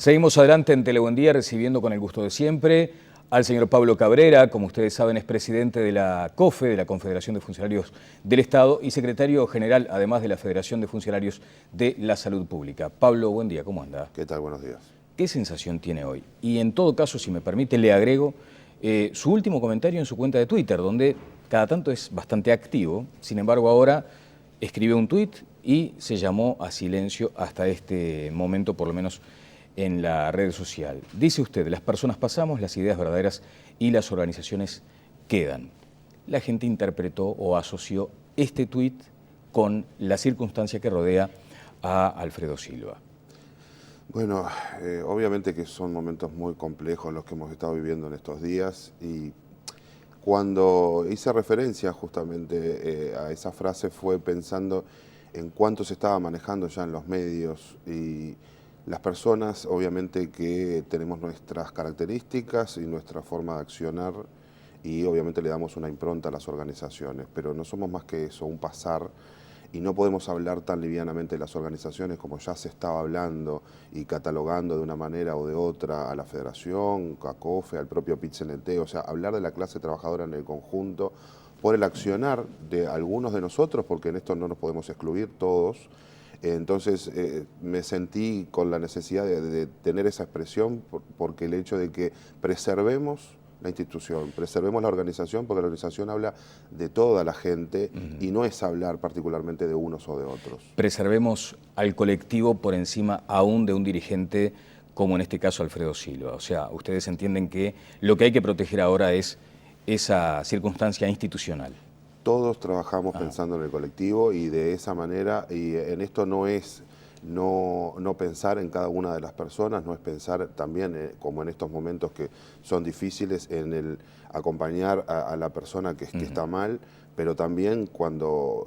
Seguimos adelante en Telebuen Día, recibiendo con el gusto de siempre al señor Pablo Cabrera. Como ustedes saben, es presidente de la COFE, de la Confederación de Funcionarios del Estado, y secretario general, además, de la Federación de Funcionarios de la Salud Pública. Pablo, buen día, ¿cómo anda? ¿Qué tal? Buenos días. ¿Qué sensación tiene hoy? Y en todo caso, si me permite, le agrego su último comentario en su cuenta de Twitter, donde cada tanto es bastante activo. Sin embargo, ahora escribe un tuit y se llamó a silencio hasta este momento, por lo menos en la red social. Dice usted: las personas pasamos, las ideas verdaderas y las organizaciones quedan. La gente interpretó o asoció este tuit con la circunstancia que rodea a Alfredo Silva. Bueno, obviamente que son momentos muy complejos los que hemos estado viviendo en estos días, y cuando hice referencia justamente a esa frase fue pensando en cuánto se estaba manejando ya en los medios, y las personas obviamente que tenemos nuestras características y nuestra forma de accionar, y obviamente le damos una impronta a las organizaciones, pero no somos más que eso, un pasar. Y no podemos hablar tan livianamente de las organizaciones como ya se estaba hablando y catalogando de una manera o de otra a la Federación, a COFE, al propio PIT-CNT, o sea, hablar de la clase trabajadora en el conjunto por el accionar de algunos de nosotros, porque en esto no nos podemos excluir todos. Entonces me sentí con la necesidad de tener esa expresión porque el hecho de que preservemos la institución, preservemos la organización, porque la organización habla de toda la gente y no es hablar particularmente de unos o de otros. Preservemos al colectivo por encima aún de un dirigente como en este caso Alfredo Silva. O sea, ustedes entienden que lo que hay que proteger ahora es esa circunstancia institucional. Todos trabajamos pensando en el colectivo y de esa manera, y en esto no es no pensar en cada una de las personas, no es pensar también, como en estos momentos que son difíciles, en el acompañar a la persona que está mal, pero también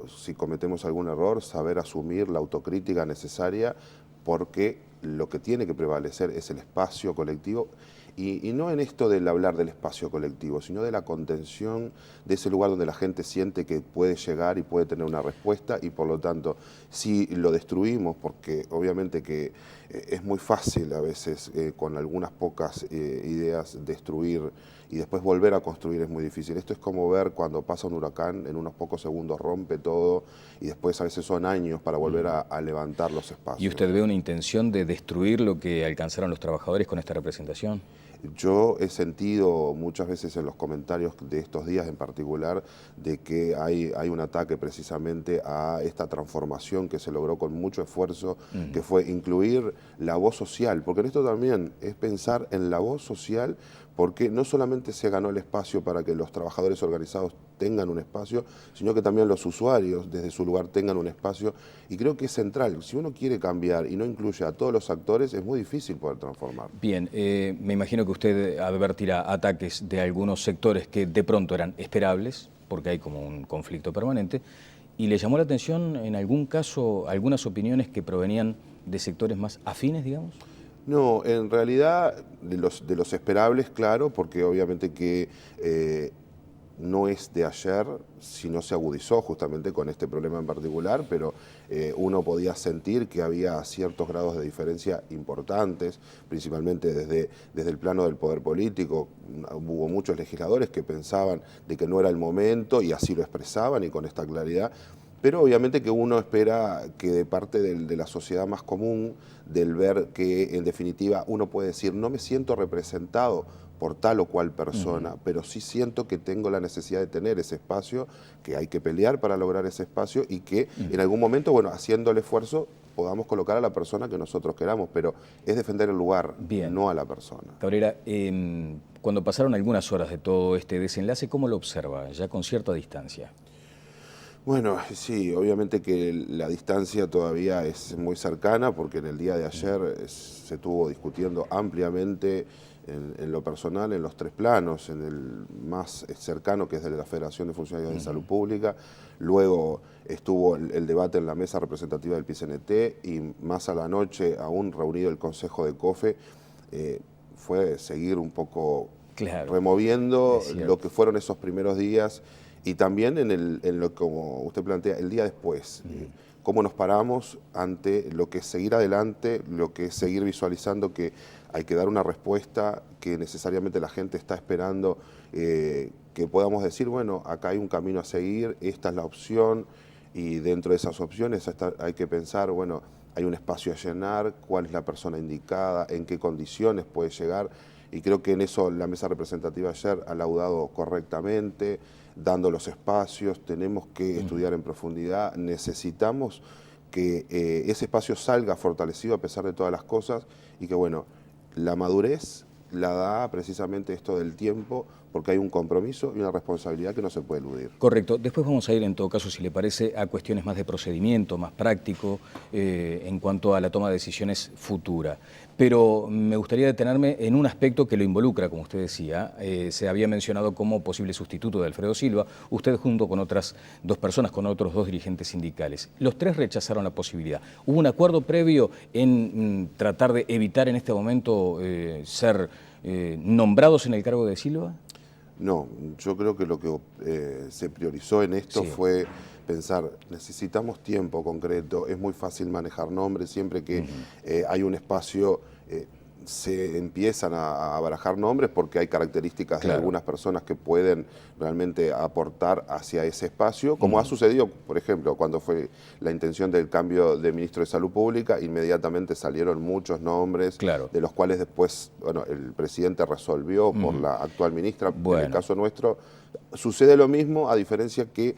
si cometemos algún error, saber asumir la autocrítica necesaria, porque lo que tiene que prevalecer es el espacio colectivo. Y no en esto del hablar del espacio colectivo, sino de la contención de ese lugar donde la gente siente que puede llegar y puede tener una respuesta, y por lo tanto, si lo destruimos, porque obviamente que es muy fácil a veces con algunas pocas ideas destruir y después volver a construir es muy difícil. Esto es como ver cuando pasa un huracán, en unos pocos segundos rompe todo y después a veces son años para volver a levantar los espacios. ¿Y usted ve una intención de destruir lo que alcanzaron los trabajadores con esta representación? Yo he sentido muchas veces en los comentarios de estos días en particular de que hay un ataque precisamente a esta transformación que se logró con mucho esfuerzo, que fue incluir la voz social, porque en esto también es pensar en la voz social, porque no solamente se ganó el espacio para que los trabajadores organizados tengan un espacio, sino que también los usuarios desde su lugar tengan un espacio, y creo que es central. Si uno quiere cambiar y no incluye a todos los actores, es muy difícil poder transformar. Bien, me imagino que usted advertirá ataques de algunos sectores que de pronto eran esperables, porque hay como un conflicto permanente, y le llamó la atención en algún caso algunas opiniones que provenían de sectores más afines, digamos. No, en realidad de los esperables, claro, porque obviamente que no es de ayer, sino se agudizó justamente con este problema en particular, pero uno podía sentir que había ciertos grados de diferencia importantes, principalmente desde el plano del poder político. Hubo muchos legisladores que pensaban de que no era el momento y así lo expresaban y con esta claridad. Pero obviamente que uno espera que de parte de la sociedad más común, del ver que en definitiva uno puede decir no me siento representado por tal o cual persona, pero sí siento que tengo la necesidad de tener ese espacio, que hay que pelear para lograr ese espacio y que en algún momento, bueno, haciendo el esfuerzo, podamos colocar a la persona que nosotros queramos, pero es defender el lugar, no a la persona. Cabrera, cuando pasaron algunas horas de todo este desenlace, ¿cómo lo observa, ya con cierta distancia? Bueno, sí, obviamente que la distancia todavía es muy cercana, porque en el día de ayer se estuvo discutiendo ampliamente en lo personal, en los tres planos, en el más cercano, que es de la Federación de Funcionarios de Salud Pública, luego estuvo el debate en la mesa representativa del PIT-CNT, y más a la noche, aún reunido el Consejo de COFE, fue seguir un poco removiendo lo que fueron esos primeros días. Y también en lo como usted plantea, el día después, cómo nos paramos ante lo que es seguir adelante, lo que es seguir visualizando que hay que dar una respuesta que necesariamente la gente está esperando, que podamos decir, bueno, acá hay un camino a seguir, esta es la opción, y dentro de esas opciones hay que pensar, bueno, hay un espacio a llenar, cuál es la persona indicada, en qué condiciones puede llegar, y creo que en eso la mesa representativa ayer ha laudado correctamente, dando los espacios. Tenemos que estudiar en profundidad, necesitamos que ese espacio salga fortalecido a pesar de todas las cosas, y que bueno, la madurez la da precisamente esto del tiempo, porque hay un compromiso y una responsabilidad que no se puede eludir. Correcto. Después vamos a ir, en todo caso, si le parece, a cuestiones más de procedimiento, más práctico, en cuanto a la toma de decisiones futura. Pero me gustaría detenerme en un aspecto que lo involucra, como usted decía. Se había mencionado como posible sustituto de Alfredo Silva, usted junto con otras 2 personas, con otros 2 dirigentes sindicales. Los 3 rechazaron la posibilidad. ¿Hubo un acuerdo previo en tratar de evitar en este momento ser nombrados en el cargo de Silva? No, yo creo que lo que se priorizó en esto fue pensar, necesitamos tiempo concreto, es muy fácil manejar nombres, siempre que hay un espacio se empiezan a barajar nombres porque hay características de algunas personas que pueden realmente aportar hacia ese espacio, como ha sucedido, por ejemplo, cuando fue la intención del cambio de ministro de Salud Pública, inmediatamente salieron muchos nombres, de los cuales después, bueno, el presidente resolvió por la actual ministra. En el caso nuestro sucede lo mismo, a diferencia que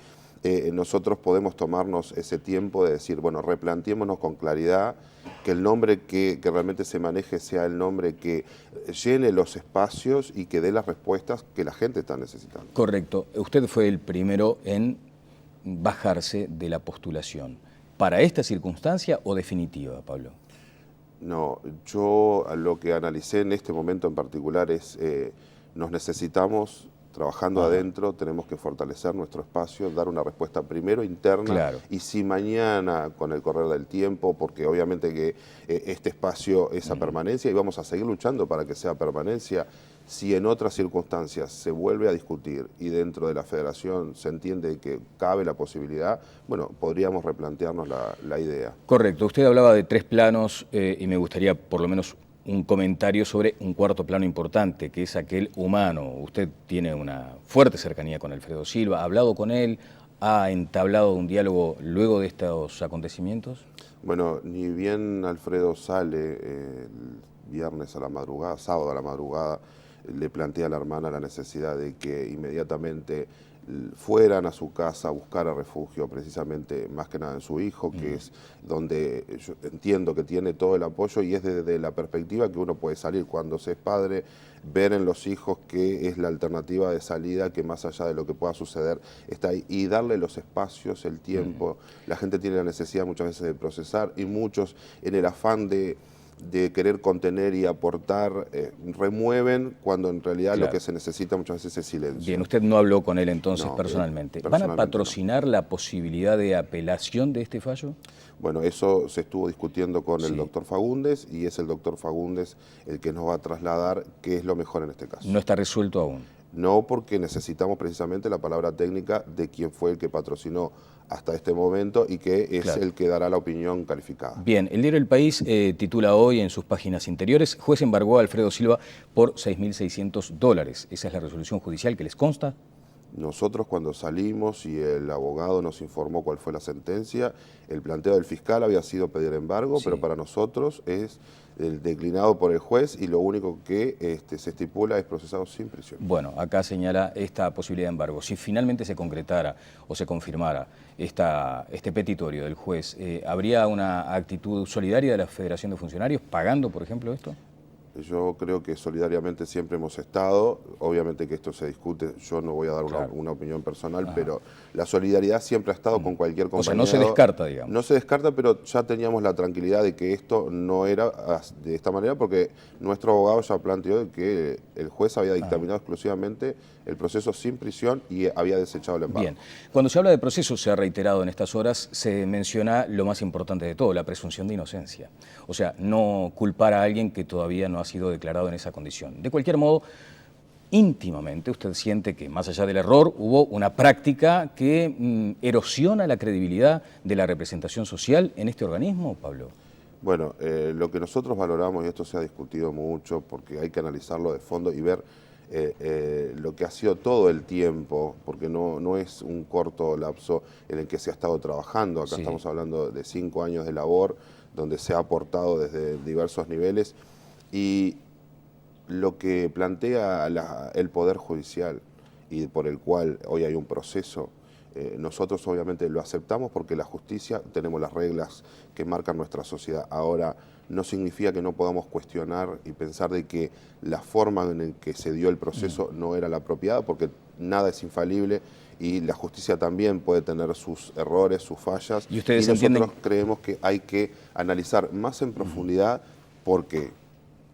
nosotros podemos tomarnos ese tiempo de decir, bueno, replanteémonos con claridad, que el nombre que realmente se maneje sea el nombre que llene los espacios y que dé las respuestas que la gente está necesitando. Correcto. Usted fue el primero en bajarse de la postulación. ¿Para esta circunstancia o definitiva, Pablo? No, yo lo que analicé en este momento en particular es, nos necesitamos trabajando adentro, tenemos que fortalecer nuestro espacio, dar una respuesta primero interna, y si mañana, con el correr del tiempo, porque obviamente que este espacio es a permanencia y vamos a seguir luchando para que sea permanencia, si en otras circunstancias se vuelve a discutir y dentro de la federación se entiende que cabe la posibilidad, bueno, podríamos replantearnos la idea. Correcto, usted hablaba de 3 planos y me gustaría por lo menos un comentario sobre un 4.º plano importante, que es aquel humano. Usted tiene una fuerte cercanía con Alfredo Silva, ¿ha hablado con él? ¿Ha entablado un diálogo luego de estos acontecimientos? Bueno, ni bien Alfredo sale el viernes a la madrugada, sábado a la madrugada, le plantea a la hermana la necesidad de que inmediatamente fueran a su casa a buscar refugio, precisamente más que nada en su hijo, que es donde yo entiendo que tiene todo el apoyo, y es desde la perspectiva que uno puede salir cuando se es padre, ver en los hijos que es la alternativa de salida, que más allá de lo que pueda suceder está ahí, y darle los espacios, el tiempo. La gente tiene la necesidad muchas veces de procesar, y muchos en el afán de querer contener y aportar, remueven cuando en realidad lo que se necesita muchas veces es silencio. Bien, usted no habló con él entonces personalmente. ¿Van a patrocinar la posibilidad de apelación de este fallo? Bueno, eso se estuvo discutiendo con el doctor Fagundes, y es el doctor Fagundes el que nos va a trasladar qué es lo mejor en este caso. ¿No está resuelto aún? No, porque necesitamos precisamente la palabra técnica de quien fue el que patrocinó hasta este momento y que es el que dará la opinión calificada. Bien, el diario El País titula hoy en sus páginas interiores: juez embargó a Alfredo Silva por $6.600. ¿Esa es la resolución judicial que les consta? Nosotros cuando salimos y el abogado nos informó cuál fue la sentencia, el planteo del fiscal había sido pedir embargo, pero para nosotros es el declinado por el juez, y lo único que se estipula es procesado sin prisión. Bueno, acá señala esta posibilidad de embargo. Si finalmente se concretara o se confirmara este petitorio del juez, ¿habría una actitud solidaria de la Federación de Funcionarios pagando, por ejemplo, esto? Yo creo que solidariamente siempre hemos estado, obviamente que esto se discute, yo no voy a dar una opinión personal, pero la solidaridad siempre ha estado con cualquier compañero. O sea, no se descarta, digamos. No se descarta, pero ya teníamos la tranquilidad de que esto no era de esta manera, porque nuestro abogado ya planteó que el juez había dictaminado exclusivamente el proceso sin prisión y había desechado el embargo. Bien, cuando se habla de proceso, se ha reiterado en estas horas, se menciona lo más importante de todo, la presunción de inocencia. O sea, no culpar a alguien que todavía no ha sido declarado en esa condición. De cualquier modo, íntimamente usted siente que más allá del error hubo una práctica que erosiona la credibilidad de la representación social en este organismo, Pablo. Bueno, lo que nosotros valoramos, y esto se ha discutido mucho, porque hay que analizarlo de fondo y ver lo que ha sido todo el tiempo, porque no es un corto lapso en el que se ha estado trabajando. Acá estamos hablando de 5 años de labor, donde se ha aportado desde diversos niveles, y lo que plantea el Poder Judicial y por el cual hoy hay un proceso, nosotros obviamente lo aceptamos porque la justicia, tenemos las reglas que marcan nuestra sociedad. Ahora, no significa que no podamos cuestionar y pensar de que la forma en la que se dio el proceso no era la apropiada, porque nada es infalible y la justicia también puede tener sus errores, sus fallas. ¿Y ustedes nosotros creemos que hay que analizar más en profundidad porque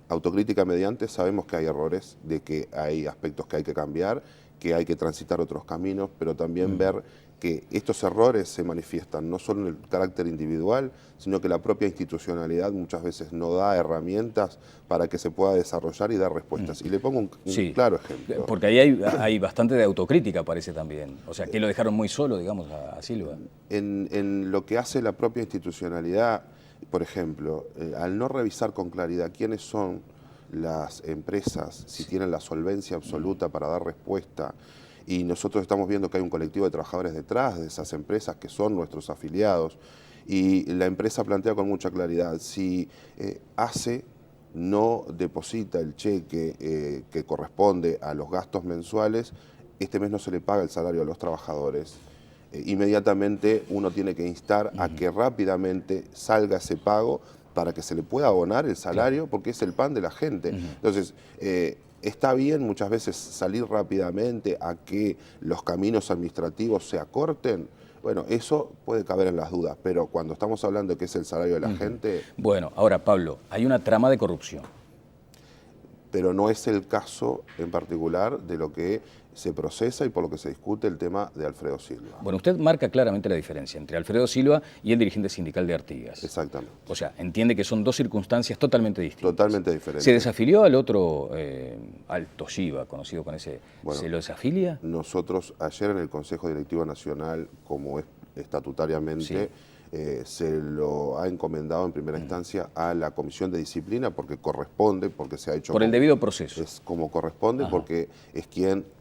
autocrítica mediante, sabemos que hay errores, de que hay aspectos que hay que cambiar, que hay que transitar otros caminos, pero también ver que estos errores se manifiestan no solo en el carácter individual, sino que la propia institucionalidad muchas veces no da herramientas para que se pueda desarrollar y dar respuestas. Y le pongo un claro ejemplo. Porque ahí hay bastante de autocrítica, parece también. O sea, que lo dejaron muy solo, digamos, a Silva. En lo que hace la propia institucionalidad, por ejemplo, al no revisar con claridad quiénes son las empresas, si tienen la solvencia absoluta para dar respuesta, y nosotros estamos viendo que hay un colectivo de trabajadores detrás de esas empresas que son nuestros afiliados, y la empresa plantea con mucha claridad, si no deposita el cheque que corresponde a los gastos mensuales, este mes no se le paga el salario a los trabajadores. Inmediatamente uno tiene que instar a que rápidamente salga ese pago para que se le pueda abonar el salario, porque es el pan de la gente. Entonces, está bien muchas veces salir rápidamente a que los caminos administrativos se acorten. Bueno, eso puede caber en las dudas, pero cuando estamos hablando de que es el salario de la gente... Bueno, ahora, Pablo, hay una trama de corrupción. Pero no es el caso en particular de lo que se procesa y por lo que se discute el tema de Alfredo Silva. Bueno, usted marca claramente la diferencia entre Alfredo Silva y el dirigente sindical de Artigas. Exactamente. O sea, entiende que son dos circunstancias totalmente distintas. Totalmente diferentes. ¿Se desafilió al otro, al Toshiba, conocido con ese, se lo desafilia? Nosotros ayer en el Consejo Directivo Nacional, como es estatutariamente, se lo ha encomendado en primera instancia a la Comisión de Disciplina porque corresponde, porque se ha hecho... Por el debido proceso. Es como corresponde, porque es quien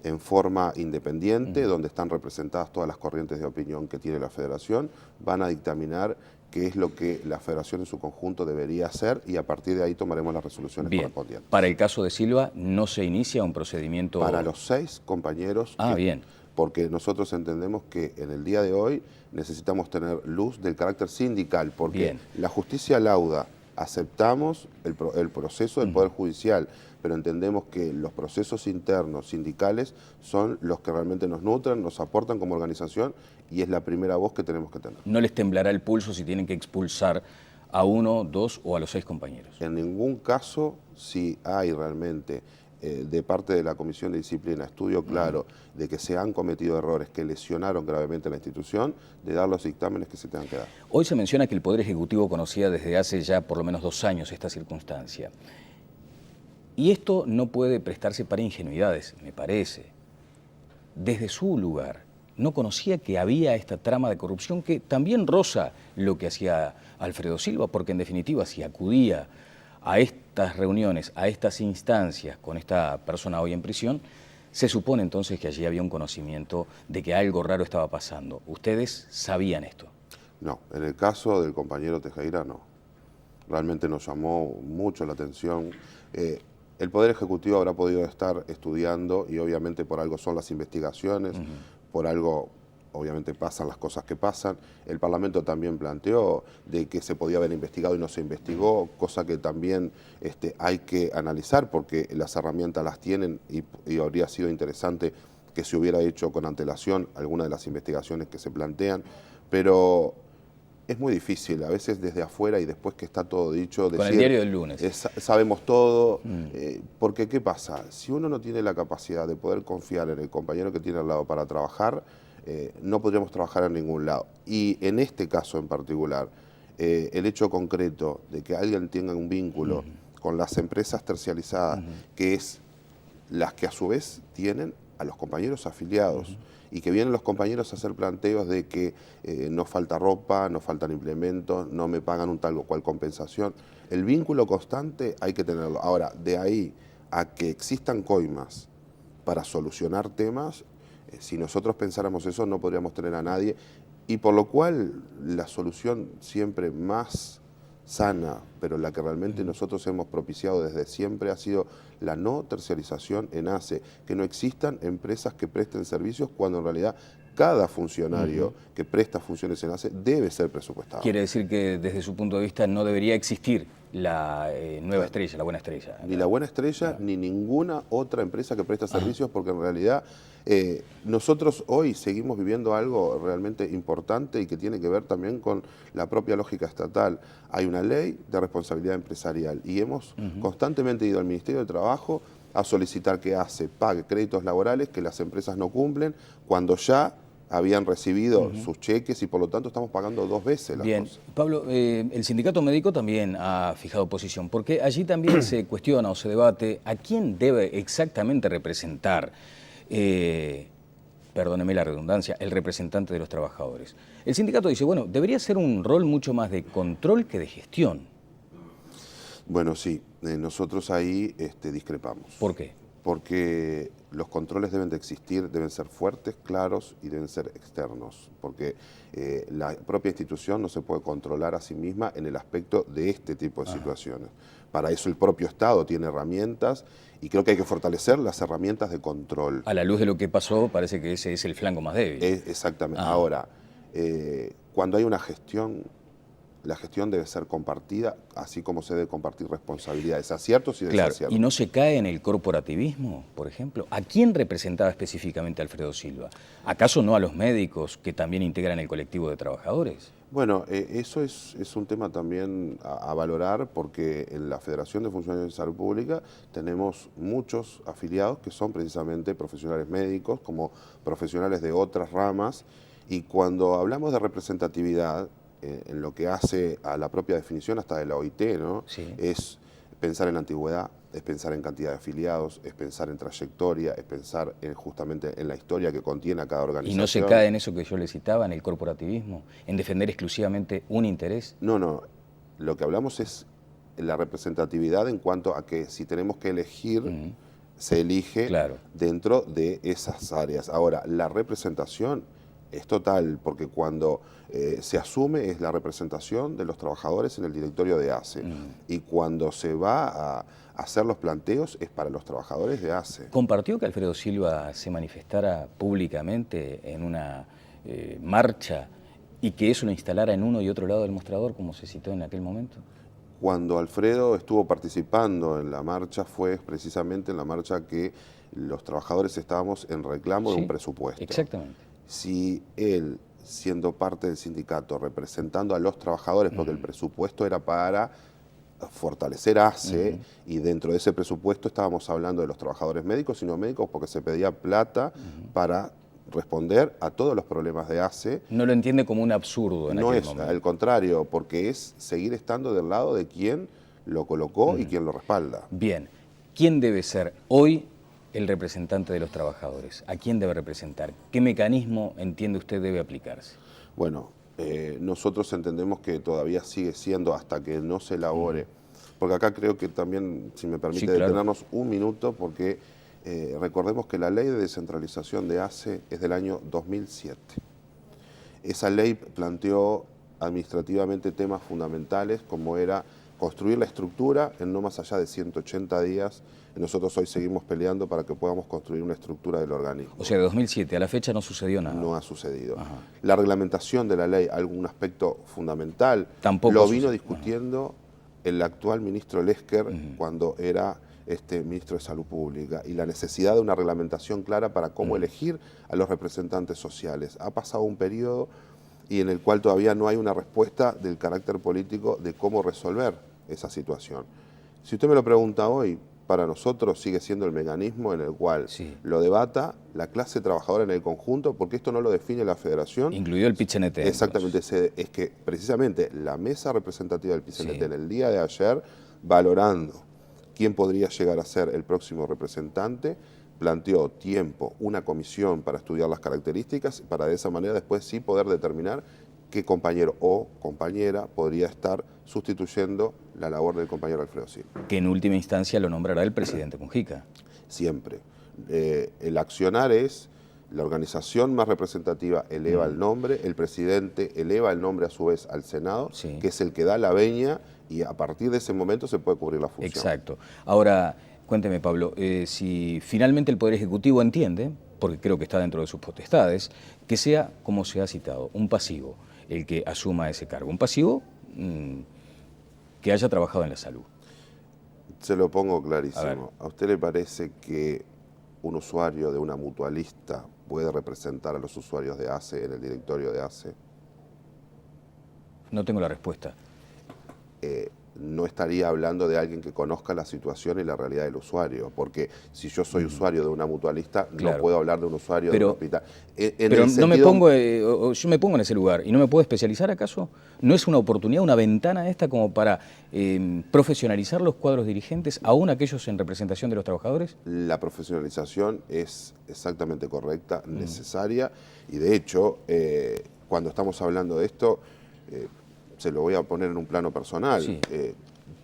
en forma independiente, donde están representadas todas las corrientes de opinión que tiene la Federación, van a dictaminar qué es lo que la Federación en su conjunto debería hacer y a partir de ahí tomaremos las resoluciones correspondientes. Para el caso de Silva, ¿no se inicia un procedimiento...? Para los 6 compañeros... bien. Porque nosotros entendemos que en el día de hoy necesitamos tener luz del carácter sindical, porque la justicia lauda, aceptamos el proceso del Poder Judicial, pero entendemos que los procesos internos sindicales son los que realmente nos nutren, nos aportan como organización y es la primera voz que tenemos que tener. ¿No les temblará el pulso si tienen que expulsar a 1, 2 o a los 6 compañeros? En ningún caso, si hay realmente de parte de la Comisión de Disciplina estudio claro de que se han cometido errores que lesionaron gravemente la institución, de dar los dictámenes que se tengan que dar. Hoy se menciona que el Poder Ejecutivo conocía desde hace ya por lo menos 2 años esta circunstancia. Y esto no puede prestarse para ingenuidades, me parece. Desde su lugar, no conocía que había esta trama de corrupción que también roza lo que hacía Alfredo Silva, porque en definitiva si acudía a estas reuniones, a estas instancias con esta persona hoy en prisión, se supone entonces que allí había un conocimiento de que algo raro estaba pasando. ¿Ustedes sabían esto? No, en el caso del compañero Tejera no. Realmente nos llamó mucho la atención. El Poder Ejecutivo habrá podido estar estudiando y obviamente por algo son las investigaciones, por algo obviamente pasan las cosas que pasan. El Parlamento también planteó de que se podía haber investigado y no se investigó, cosa que también hay que analizar porque las herramientas las tienen y habría sido interesante que se hubiera hecho con antelación alguna de las investigaciones que se plantean, pero es muy difícil, a veces desde afuera y después que está todo dicho, decir, con el diario del lunes. Sabemos todo, porque ¿qué pasa? Si uno no tiene la capacidad de poder confiar en el compañero que tiene al lado para trabajar, no podríamos trabajar en ningún lado. Y en este caso en particular, el hecho concreto de que alguien tenga un vínculo con las empresas terciarizadas, que es las que a su vez tienen a los compañeros afiliados y que vienen los compañeros a hacer planteos de que no falta ropa, no faltan implementos, no me pagan un tal o cual compensación. El vínculo constante hay que tenerlo. Ahora, de ahí a que existan coimas para solucionar temas, si nosotros pensáramos eso no podríamos tener a nadie, y por lo cual la solución siempre más sana, pero la que realmente nosotros hemos propiciado desde siempre, ha sido la no terciarización en ACE, que no existan empresas que presten servicios cuando en realidad cada funcionario que presta funciones en ACE debe ser presupuestado. Quiere decir que desde su punto de vista no debería existir la nueva estrella, la buena estrella. Ni la buena estrella, ni ninguna otra empresa que presta servicios, porque en realidad nosotros hoy seguimos viviendo algo realmente importante y que tiene que ver también con la propia lógica estatal. Hay una ley de responsabilidad empresarial y hemos constantemente ido al Ministerio de Trabajo a solicitar que ACE pague créditos laborales que las empresas no cumplen cuando ya habían recibido sus cheques y por lo tanto estamos pagando 2 veces las Bien, cosas. Pablo, el sindicato médico también ha fijado posición, porque allí también se cuestiona o se debate a quién debe exactamente representar, perdóneme la redundancia, el representante de los trabajadores. El sindicato dice, bueno, debería ser un rol mucho más de control que de gestión. Bueno, sí, nosotros ahí discrepamos. ¿Por qué? Porque los controles deben de existir, deben ser fuertes, claros y deben ser externos, porque la propia institución no se puede controlar a sí misma en el aspecto de este tipo de situaciones. Para eso el propio Estado tiene herramientas y creo que hay que fortalecer las herramientas de control. A la luz de lo que pasó, parece que ese es el flanco más débil. Exactamente. Ahora, cuando hay una gestión, la gestión debe ser compartida, así como se debe compartir responsabilidades, aciertos y desaciertos. Claro, ¿y no se cae en el corporativismo, por ejemplo? ¿A quién representaba específicamente Alfredo Silva? ¿Acaso no a los médicos que también integran el colectivo de trabajadores? Bueno, eso es un tema también a valorar porque en la Federación de Funcionarios de Salud Pública tenemos muchos afiliados que son precisamente profesionales médicos, como profesionales de otras ramas, y cuando hablamos de representatividad, en lo que hace a la propia definición hasta de la OIT, ¿no? Sí. Es pensar en antigüedad, es pensar en cantidad de afiliados, es pensar en trayectoria, es pensar justamente en la historia que contiene a cada organización. ¿Y no se cae en eso que yo le citaba, en el corporativismo, en defender exclusivamente un interés? No, no. Lo que hablamos es la representatividad en cuanto a que si tenemos que elegir, se elige dentro de esas áreas. Ahora, la representación es total, porque cuando se asume es la representación de los trabajadores en el directorio de ACE. Y cuando se va a hacer los planteos es para los trabajadores de ACE. ¿Compartió que Alfredo Silva se manifestara públicamente en una marcha y que eso lo instalara en uno y otro lado del mostrador, como se citó en aquel momento? Cuando Alfredo estuvo participando en la marcha fue precisamente en la marcha que los trabajadores estábamos en reclamo de un presupuesto. Exactamente. Si él, siendo parte del sindicato, representando a los trabajadores, porque el presupuesto era para fortalecer ACE, y dentro de ese presupuesto estábamos hablando de los trabajadores médicos y no médicos, porque se pedía plata para responder a todos los problemas de ACE. No lo entiende como un absurdo en aquel momento. No es, al contrario, porque es seguir estando del lado de quien lo colocó y quien lo respalda. Bien, ¿quién debe ser hoy el representante de los trabajadores? ¿A quién debe representar? ¿Qué mecanismo entiende usted debe aplicarse? Bueno, nosotros entendemos que todavía sigue siendo hasta que no se elabore, porque acá creo que también, si me permite detenernos un minuto, porque recordemos que la ley de descentralización de ACE es del año 2007. Esa ley planteó administrativamente temas fundamentales como era construir la estructura en no más allá de 180 días. Nosotros hoy seguimos peleando para que podamos construir una estructura del organismo. O sea, de 2007 a la fecha no sucedió nada. No ha sucedido. La reglamentación de la ley, algún aspecto fundamental, tampoco lo vino discutiendo el actual ministro Lesker cuando era ministro de Salud Pública, y la necesidad de una reglamentación clara para cómo elegir a los representantes sociales. Ha pasado un periodo y en el cual todavía no hay una respuesta del carácter político de cómo resolver esa situación. Si usted me lo pregunta hoy, para nosotros sigue siendo el mecanismo en el cual lo debata la clase trabajadora en el conjunto, porque esto no lo define la federación. Incluido el PIT-CNT. Exactamente, es que precisamente la mesa representativa del PIT-CNT en el día de ayer, valorando quién podría llegar a ser el próximo representante, planteó tiempo, una comisión para estudiar las características, para de esa manera después sí poder determinar qué compañero o compañera podría estar sustituyendo la labor del compañero Alfredo Silva. Que en última instancia lo nombrará el presidente Mujica. Siempre. El accionar es, la organización más representativa eleva el nombre, el presidente eleva el nombre a su vez al Senado, sí, que es el que da la veña y a partir de ese momento se puede cubrir la función. Exacto. Ahora, cuénteme, Pablo, si finalmente el Poder Ejecutivo entiende, porque creo que está dentro de sus potestades, que sea, como se ha citado, un pasivo el que asuma ese cargo, un pasivo que haya trabajado en la salud. Se lo pongo clarísimo. ¿A usted le parece que un usuario de una mutualista puede representar a los usuarios de ACE en el directorio de ACE? No tengo la respuesta. No estaría hablando de alguien que conozca la situación y la realidad del usuario, porque si yo soy usuario de una mutualista, claro, no puedo hablar de un usuario de un hospital. Pero no me pongo, yo me pongo en ese lugar y no me puedo especializar, ¿acaso? ¿No es una oportunidad, una ventana esta como para profesionalizar los cuadros dirigentes, aún aquellos en representación de los trabajadores? La profesionalización es exactamente correcta, necesaria, y de hecho, cuando estamos hablando de esto, se lo voy a poner en un plano personal. Sí.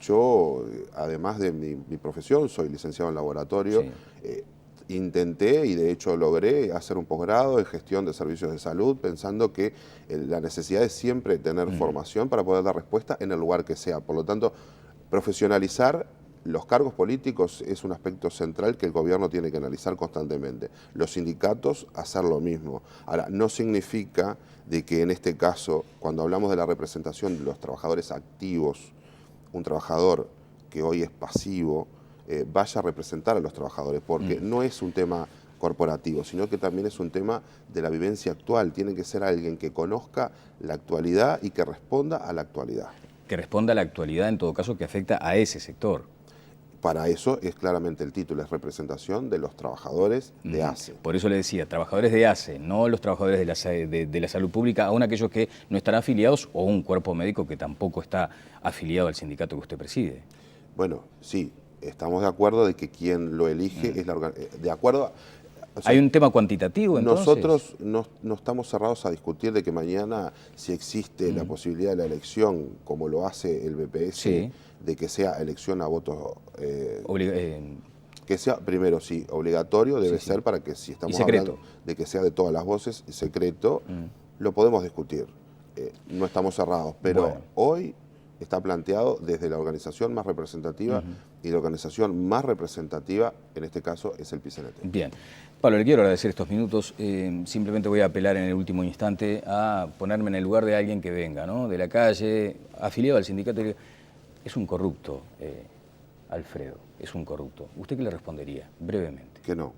Yo, además de mi profesión, soy licenciado en laboratorio, sí, intenté y de hecho logré hacer un posgrado en gestión de servicios de salud, pensando que la necesidad es siempre tener formación para poder dar respuesta en el lugar que sea. Por lo tanto, profesionalizar los cargos políticos es un aspecto central que el gobierno tiene que analizar constantemente. Los sindicatos, hacer lo mismo. Ahora, no significa de que en este caso, cuando hablamos de la representación de los trabajadores activos, un trabajador que hoy es pasivo, vaya a representar a los trabajadores, porque no es un tema corporativo, sino que también es un tema de la vivencia actual. Tiene que ser alguien que conozca la actualidad y que responda a la actualidad. Que responda a la actualidad, en todo caso, que afecta a ese sector. Para eso es claramente el título, es representación de los trabajadores de ACE. Por eso le decía, trabajadores de ACE, no los trabajadores de la salud pública, aún aquellos que no están afiliados o un cuerpo médico que tampoco está afiliado al sindicato que usted preside. Bueno, sí, estamos de acuerdo de que quien lo elige es la organización. De acuerdo. O sea, ¿hay un tema cuantitativo entonces? Nosotros no estamos cerrados a discutir de que mañana, si existe la posibilidad de la elección, como lo hace el BPS, sí, de que sea elección a voto... que sea, primero, sí, obligatorio debe ser para que si estamos hablando de que sea de todas las voces, secreto, lo podemos discutir. No estamos cerrados, pero hoy está planteado desde la organización más representativa y la organización más representativa, en este caso, es el PCNT. Bien. Pablo, le quiero agradecer estos minutos. Simplemente voy a apelar en el último instante a ponerme en el lugar de alguien que venga, ¿no? De la calle, afiliado al sindicato. Es un corrupto, Alfredo, es un corrupto. ¿Usted qué le respondería, brevemente? Que no,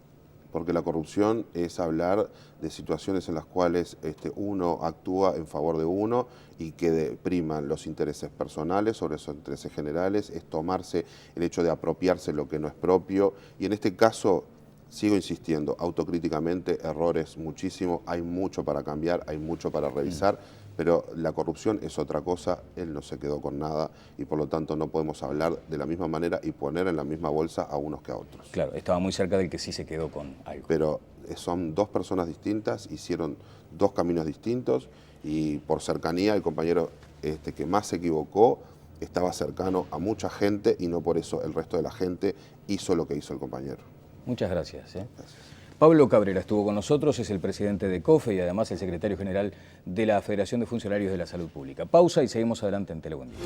porque la corrupción es hablar de situaciones en las cuales uno actúa en favor de uno y que priman los intereses personales sobre esos intereses generales, es tomarse el hecho de apropiarse lo que no es propio, y en este caso, sigo insistiendo, autocríticamente, errores muchísimo, hay mucho para cambiar, hay mucho para revisar, pero la corrupción es otra cosa, él no se quedó con nada y por lo tanto no podemos hablar de la misma manera y poner en la misma bolsa a unos que a otros. Claro, estaba muy cerca del que sí se quedó con algo. Pero son dos personas distintas, hicieron dos caminos distintos y por cercanía el compañero que más se equivocó estaba cercano a mucha gente y no por eso el resto de la gente hizo lo que hizo el compañero. Muchas gracias. Gracias. Pablo Cabrera estuvo con nosotros, es el presidente de COFE y además el secretario general de la Federación de Funcionarios de la Salud Pública. Pausa y seguimos adelante en Telebuen Día.